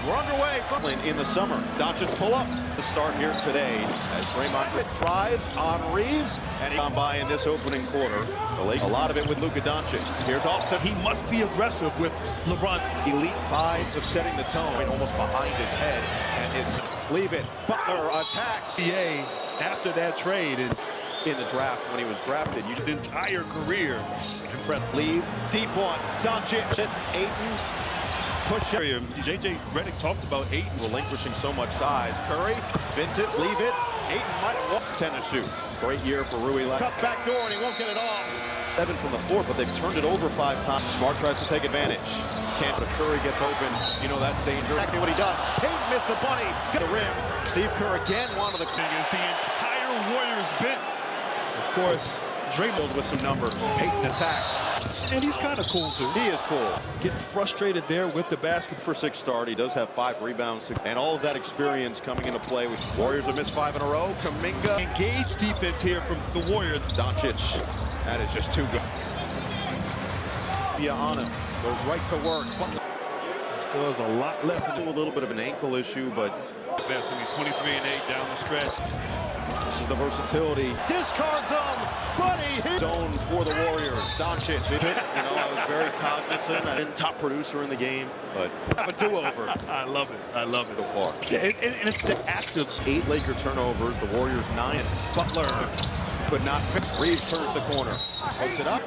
We're underway in the summer. Doncic pull up to start here today as Draymond drives on Reeves, and he's on by in this opening quarter. A lot of it with Luka Doncic. Here's Austin. He must be aggressive with LeBron. Elite fives of setting the tone, almost behind his head, and it's leave it. Butler attacks. After that trade and in the draft when he was drafted, his entire career. Leave deep one. Doncic, Ayton. Push it. J.J. Redick talked about Ayton relinquishing so much size. Curry, Vincent, leave it. Ayton might have won 10 to shoot. Great year for Rui. Cut back door and he won't get it off. 7 from the floor, but they've turned it over 5 times. Smart tries to take advantage. Can't, but if Curry gets open, you know that's dangerous. Exactly what he does. Payton missed the bunny. Got the rim. Steve Kerr again wanted the thing is the entire Warriors bench. Of course, Draymond with some numbers. Payton attacks. And he's kind of cool, too. He is cool. Getting frustrated there with the basket. For 6 start, he does have 5 rebounds. And all of that experience coming into play. With Warriors have missed 5 in a row. Kuminga. Engaged defense here from the Warriors. Doncic. That is just too good. Yeah, on him. Goes right to work. Still has a lot left. A little bit of an ankle issue, but... Best, 23-8 down the stretch. This is the versatility. Discards him, buddy. Zone for the Warriors. Doncic. I was very cognizant. I didn't top producer in the game, but have a do-over. I love it. I love it. So far. Yeah, and it's the actives. 8 Laker turnovers. The Warriors 9. Butler could not fix. Reeves turns the corner. Puts it up.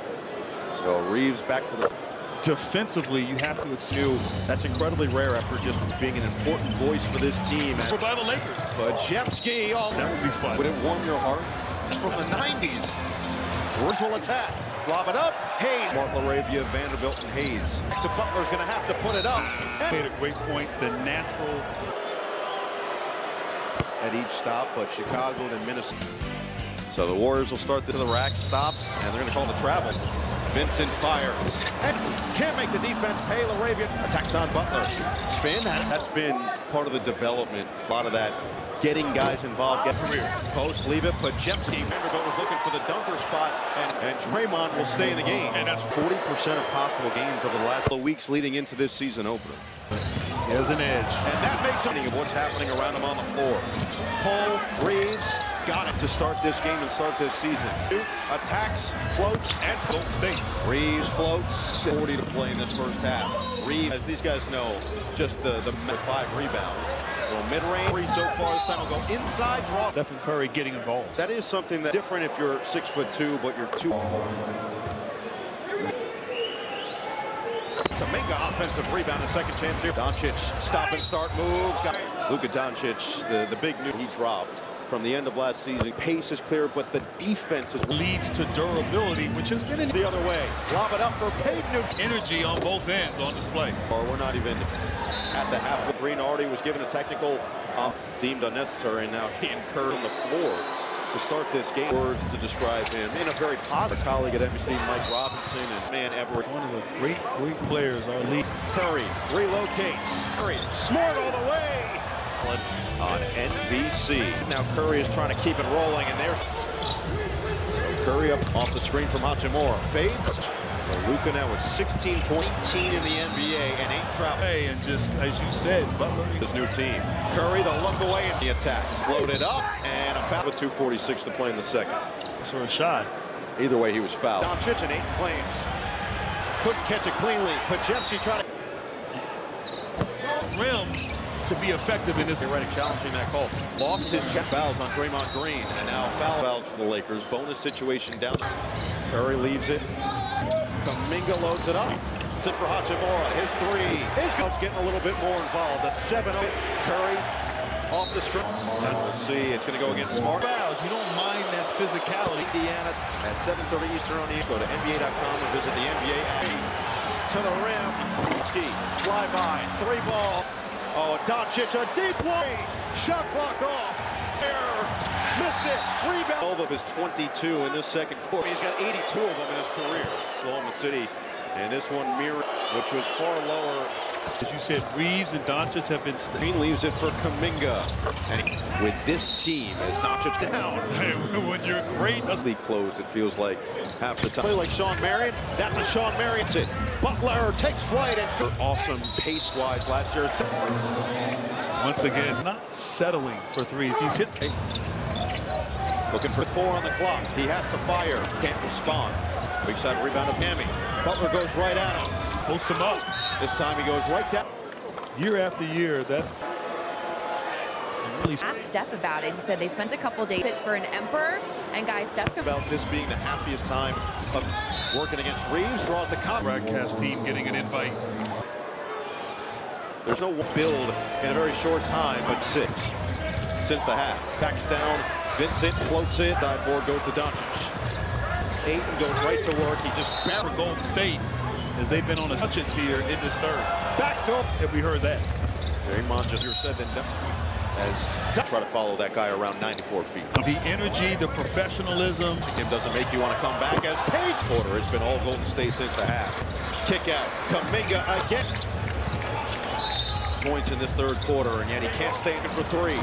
So Reeves back to the... Defensively, you have to excuse. That's incredibly rare after just being an important voice for this team. By the Lakers. But Jepski, that would be fun. Would it warm your heart? It's from the 90s. Woods will attack. Lob it up. Hayes. Mark LaRavia, Vanderbilt, and Hayes. To Butler's going to have to put it up. Made a great point. The natural. At each stop, but Chicago, then Minnesota. So the Warriors will start to the rack, stops, and they're going to call the travel. Vincent fires. And can't make the defense pay. LaRavia attacks on Butler. Spin. That's been part of the development. A lot of that getting guys involved. Get career. Post, leave it. But Jepski, Vanderbilt was looking for the dunker spot. And Draymond will stay in the game. And that's 40% of possible games over the last couple of weeks leading into this season opener. There's an edge. And that makes something of what's happening around him on the floor. Pull, Reeves. Got it to start this game and start this season. Attacks, floats, and Golden State. Reeves floats. 40 to play in this first half. Reeves, as these guys know, just the 5 rebounds. A little mid-range so far this time will go inside draw. Stephen Curry getting involved. That is something that's different if you're 6'2", but you're 2. Kuminga offensive rebound and second chance here. Doncic stop and start move. Luka Doncic, the big new he dropped. From the end of last season, pace is clear, but the defense leads to durability, which has been the other way. Lob it up for Payton. Energy on both ends on display. Or we're not even at the half. Green already was given a technical deemed unnecessary, and now he incurred on the floor to start this game. Words to describe him in a very positive. Colleague at NBC, Mike Robinson, and man, Everett. One of the great players, our league. Curry relocates. Curry, smart all the way. On NBC. Now Curry is trying to keep it rolling, and there's Curry up off the screen from Hachimura. Fades. So Luka now with 16.18 in the NBA and 8 travel. Hey, and just as you said, Butler. His new team. Curry the look away in the attack. Floated up, and a foul with 2:46 to play in the second. So a shot. Either way, he was fouled. Doncic and 8 claims. Couldn't catch it cleanly. Pajewski trying to rim to be effective in this. Redick challenging that call. Lost his check fouls on Draymond Green, and now fouls for the Lakers. Bonus situation down. Curry leaves it. Kuminga loads it up. It's it for Hachimura. His 3. His coach getting a little bit more involved. The 7-0. Curry off the screen. And we'll see. It's going to go against Smart. Fouls. You don't mind that physicality. Indiana at 7:30 Eastern on the. Go to NBA.com and visit the NBA app. To the rim. Ski. Fly by. 3 ball. Oh, Doncic, a deep way. Shot clock off. Error. Missed it. Rebound. 12 of his 22 in this second quarter. He's got 82 of them in his career. Oklahoma City. And this one mirror, which was far lower As you said, Reeves and Doncic have been Green leaves it for Kuminga. And with this team, as Doncic down. when you're great. Closed, it feels like half the time. Play like Sean Marion. That's a Sean Marion. Butler takes flight and for awesome pace-wise last year. Once again, not settling for threes. He's hit. Looking for 4 on the clock. He has to fire. Can't respond. Weak side rebound of Hammy. Butler goes right at him. Post him up. This time he goes right down. Year after year, that really. Asked Steph about it. He said they spent a couple days fit for an emperor, and guys, Steph About this being the happiest time of working against Reeves, draws the broadcast team getting an invite. There's no build in a very short time, but 6 since the half. Backs down, Vincent floats it, side board goes to Doncic. Ayton goes right to work. He just For Golden State, as they've been on a touch here in this third. back to him. Have we heard that? Draymond just said that as try to follow that guy around 94 feet. The energy, the professionalism. It doesn't make you want to come back as paid quarter. It's been all Golden State since the half. Kick out. Kuminga again. Points in this third quarter, and yet he can't stay in for 3.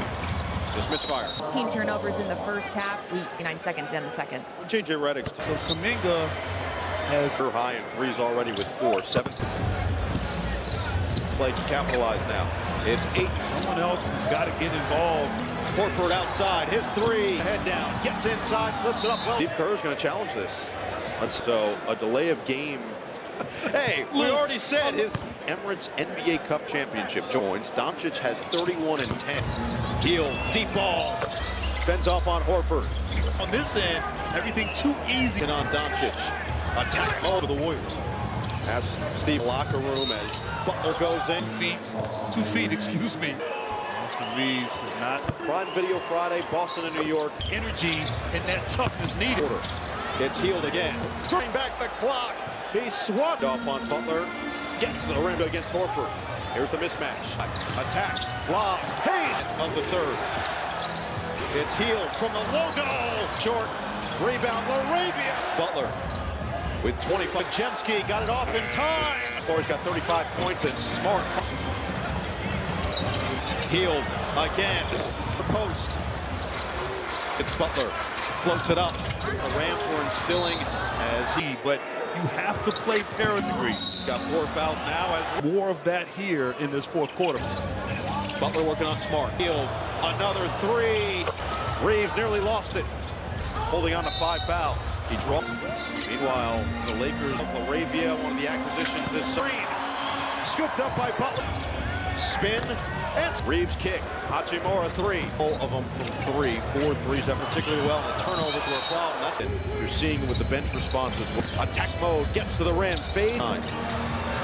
Just misfire. 15 turnovers in the first half. 9 seconds in the second. JJ Redick's So Kuminga has her high in 3s already with 4. 7th. Play to capitalize now. It's 8. someone else has got to get involved. Horford outside, his 3, head down, gets inside, flips it up well. Steve Kerr is going to challenge this. So a delay of game. Hey, we already said his Emirates NBA Cup championship joins. Doncic has 31 and 10. Heel, deep ball, fends off on Horford. On this end, everything too easy. And on Doncic, attack mode For the Warriors. as Steve locker room as Butler goes in. 2 feet, excuse me. Austin Reeves is not. Prime Video Friday, Boston and New York. Energy and that toughness needed. It's healed again. Turning back the clock. He swapped off on Butler. Gets to the rim against Horford. Here's the mismatch. Attacks, lobs, Hayes of the third. It's healed from the logo. Short rebound, Laravia. Butler with 25. Jemski got it off in time. He's got 35 points and Smart. Healed again. The post. It's Butler. Floats it up. The Rams were instilling as he, But you have to play parent degree. he's got 4 fouls now as More of that here in this fourth quarter. Butler working on Smart. Healed. Another 3. Reeves nearly lost it. Holding on to 5 fouls. He dropped. Meanwhile, the Lakers, Laravia, one of the acquisitions this screen. Scooped up by Butler. Spin. And Reeves kick. Hachimura 3. All of them from 3. 4 threes that particularly well. The turnovers were a problem. That's it. You're seeing with the bench responses. Attack mode. Gets to the rim. Fade.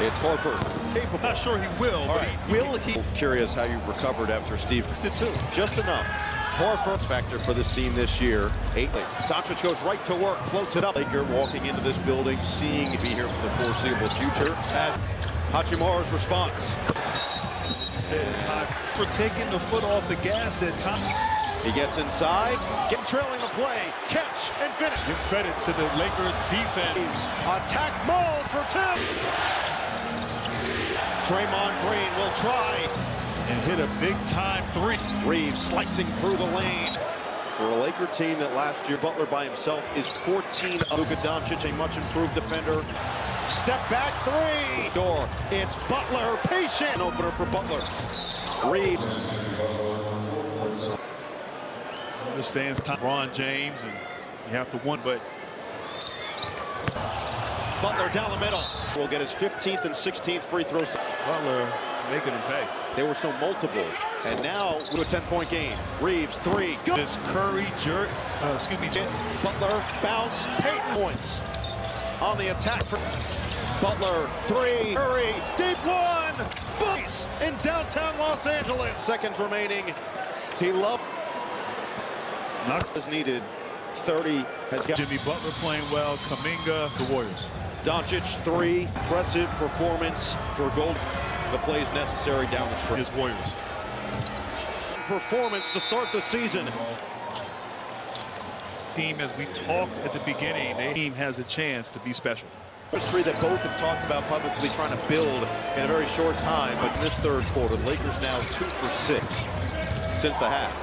It's Horford. Capable. Not sure he will, All but right. Will he? Curious how you've recovered after Steve did too. just enough. Horford factor for this team this year. 8. Doncic goes right to work, floats it up. Laker walking into this building, seeing to be here for the foreseeable future. As Hachimura's response. Says time for taking the foot off the gas at time. He gets inside, trailing the play, catch and finish. Give credit to the Lakers defense. Attack mode for 2. Draymond Green will try. And hit a big-time 3. Reeves slicing through the lane. For a Laker team that last year, Butler by himself is 14. Luka Doncic, a much improved defender. Step back 3. Door. It's Butler. Patient opener for Butler. Reeves. Understands time. Ron James, and you have to win, but Butler down the middle. Will get his 15th and 16th free throws. Butler making him pay. They were so multiple. And now with a 10-point game. Reeves 3. Go. This Curry jerk, Butler bounce. Payton points. On the attack for Butler 3. Curry deep 1. Base in downtown Los Angeles. Seconds remaining. He loved. Knocks As needed. 30 has got. Jimmy Butler playing well. Kuminga, the Warriors. Doncic 3. Impressive performance for Gold. The plays necessary down the stretch. His Warriors. Performance to start the season. Team, as we talked at the beginning, the team has a chance to be special. History that both have talked about publicly trying to build in a very short time, but in this third quarter, the Lakers now 2 for 6 since the half.